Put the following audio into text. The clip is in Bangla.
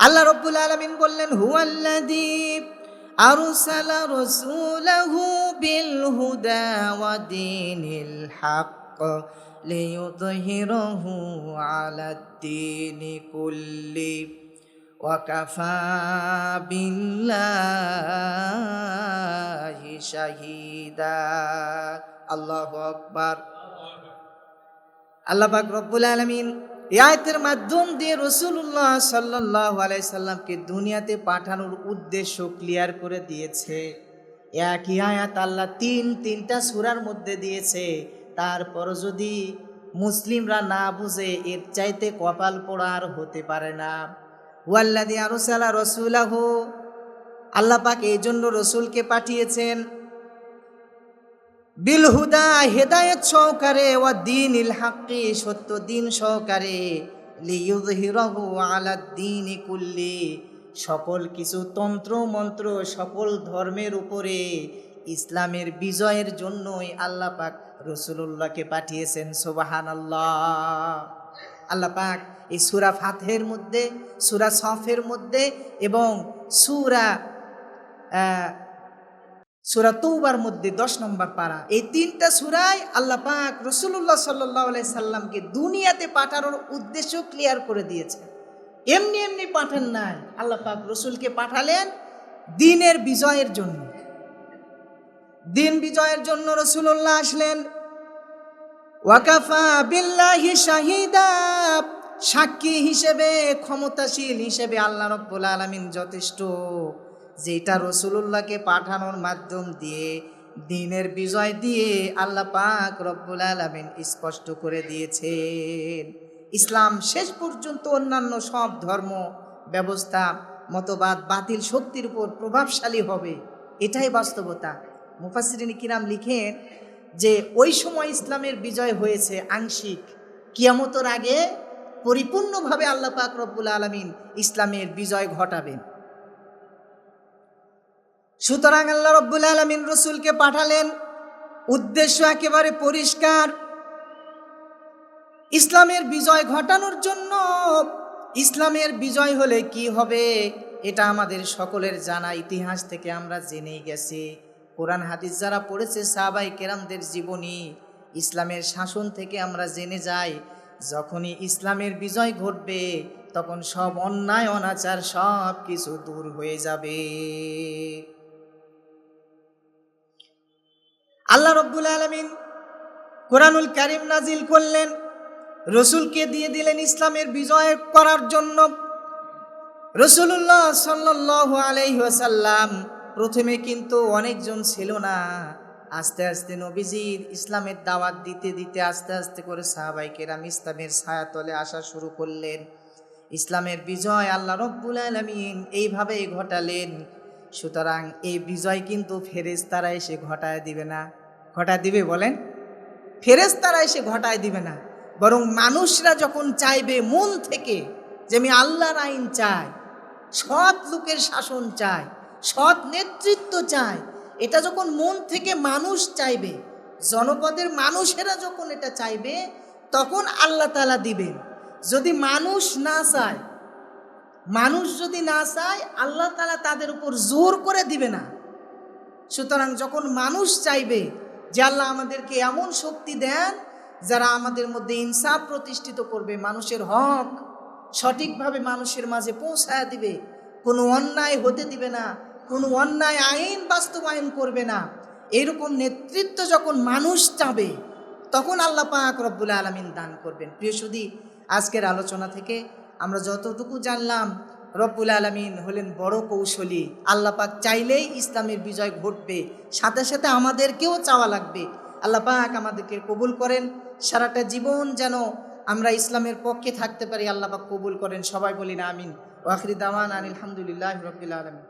আল্লাহ রাব্বুল আলামিন বললেন, হুয়াল্লাযী আরসালা রাসূলাহু বিল হুদা ওয়া দীনিল হক লিইয়ুযহিরাহু আলাদ-দীনি কুল্লি ওয়া কাফা বিল্লাহি শাহীদা। আল্লাহু আকবার। আল্লাহ পাক রব্বুল আলামিন এই আয়াতের মাধ্যম দিয়ে রাসূলুল্লাহ সাল্লাল্লাহু আলাইহি সাল্লামকে দুনিয়াতে পাঠানোর উদ্দেশ্য ক্লিয়ার করে দিয়েছে। একই আয়াত আল্লাহ তিনটা সূরার মধ্যে দিয়েছে। তারপর যদি মুসলিমরা না বুঝে এর চাইতে কপাল পোড়া আর হতে পারে না। ওয়াল্লাযী আরসালা রাসূলাহু, আল্লাহ পাক এই জন্য রসুলকে পাঠিয়েছেন বিল হুদা, হেদায়েত সহকারে, ওয়া দীনিল হাক্কি, সত্য দিন সহকারে, লিইয়ুযহিরাহু আলাদ-দীনি কুল্লি, সকল কিছু তন্ত্র মন্ত্র সকল ধর্মের উপরে ইসলামের বিজয়ের জন্যই আল্লাহ পাক রাসূলুল্লাহকে পাঠিয়েছেন। সুবহানাল্লাহ। আল্লাহ পাক এই সূরা ফাতহের মধ্যে, সূরা সফের মধ্যে এবং সূরা তৌবার মধ্যে 10 নম্বর পারা, এই তিনটা সূরায় আল্লাহ পাক রাসূলুল্লাহ সাল্লাল্লাহু আলাইহি সাল্লামকে দুনিয়াতে পাঠানোর উদ্দেশ্য ক্লিয়ার করে দিয়েছে। এমনি এমনি পাঠান নাই, আল্লাহ পাক রাসূলকে পাঠালেন দ্বীনের বিজয়ের জন্য। দ্বীন বিজয়ের জন্য রাসূলুল্লাহ আসলেন। ওয়া কাফা বিল্লাহি শাহীদা, সাক্ষী হিসেবে, ক্ষমতাশীল হিসেবে আল্লাহ রাব্বুল আলামিন যথেষ্ট। যেটা রাসূলুল্লাহকে পাঠানোর মাধ্যম দিয়ে দ্বীনের বিজয় দিয়ে আল্লাহ পাক রব্বুল আলামিন স্পষ্ট করে দিয়েছেন। ইসলাম শেষ পর্যন্ত অন্যান্য সব ধর্ম ব্যবস্থা মতবাদ বাতিল শক্তির উপর প্রভাবশালী হবে, এটাই বাস্তবতা। মুফাসসিরিন কিরাম লিখেন যে ওই সময় ইসলামের বিজয় হয়েছে আংশিক, কিয়ামতের আগে পরিপূর্ণভাবে আল্লাহ পাক রব্বুল আলামিন ইসলামের বিজয় ঘটাবেন। সুতরাং আল্লাহ রব্বুল আলামিন রাসূলকে পাঠালেন, উদ্দেশ্য একেবারে পরিষ্কার, ইসলামের বিজয় ঘটানোর জন্য। ইসলামের বিজয় হলে কি হবে এটা আমাদের সকলের জানা, ইতিহাস থেকে আমরা জেনেই গেছি। কোরআন হাদিস যারা পড়েছে সাহাবায়ে কেরামদের জীবনী, ইসলামের শাসন থেকে আমরা জেনে যাই, যখনই ইসলামের বিজয় ঘটবে তখন সব অন্যায় অনাচার সব কিছু দূর হয়ে যাবে। আল্লাহ রাব্বুল আলামিন কোরআনুল কারীম নাজিল করলেন, রাসূলকে দিয়ে দিলেন ইসলামের বিজয় করার জন্য। রাসূলুল্লাহ সাল্লাল্লাহু আলাইহি ওয়াসাল্লাম প্রথমে কিন্তু অনেকজন ছিল না। আস্তে আস্তে নবীজির ইসলামের দাওয়াত দিতে দিতে আস্তে আস্তে করে সাহাবায়ে কেরাম ইসলামের ছায়াতলে আসা শুরু করলেন। ইসলামের বিজয় আল্লাহ রাব্বুল আলামিন এইভাবেই ঘটালেন। সুতরাং এই বিজয় কিন্তু ফেরেশতারা এসে ঘটায় দিবে না। ঘটায় দিবে বলেন? ফেরেশতারা এসে ঘটায় দিবে না, বরং মানুষরা যখন চাইবে মন থেকে যে আমি আল্লাহর আইন চাই, সৎ লোকের শাসন চাই, সৎ নেতৃত্ব চাই, এটা যখন মন থেকে মানুষ চাইবে, জনপদের মানুষেরা যখন এটা চাইবে, তখন আল্লাহ তাআলা দিবেন। যদি মানুষ না চায়, মানুষ যদি না চায়, আল্লাহ তাআলা তাদের উপর জোর করে দিবে না। সুতরাং যখন মানুষ চাইবে যে আল্লাহ আমাদেরকে এমন শক্তি দেন যারা আমাদের মধ্যে ইনসাফ প্রতিষ্ঠিত করবে, মানুষের হক সঠিকভাবে মানুষের মাঝে পৌঁছায় দিবে, কোনো অন্যায় হতে দিবে না, কোনো অন্যায় আইন বাস্তবায়ন করবে না, এরকম নেতৃত্ব যখন মানুষ চাবে তখন আল্লাহ পাক রব্বুল আলামিন দান করবেন। প্রিয় সুধী, আজকের আলোচনা থেকে আমরা যতটুকু জানলাম, রব্বুল আলামিন হলেন বড় কৌশলী। আল্লাহ পাক চাইলেই ইসলামের বিজয় ঘটবে, সাথে সাথে আমাদেরকেও চাওয়া লাগবে। আল্লাহ পাক আমাদেরকে কবুল করেন, সারাটা জীবন যেন আমরা ইসলামের পক্ষে থাকতে পারি, আল্লাহ পাক কবুল করেন। সবাই বলি না আমিন। ওয়া আখিরি দাওয়ানা আলহামদুলিল্লাহি রাব্বিল আলামিন।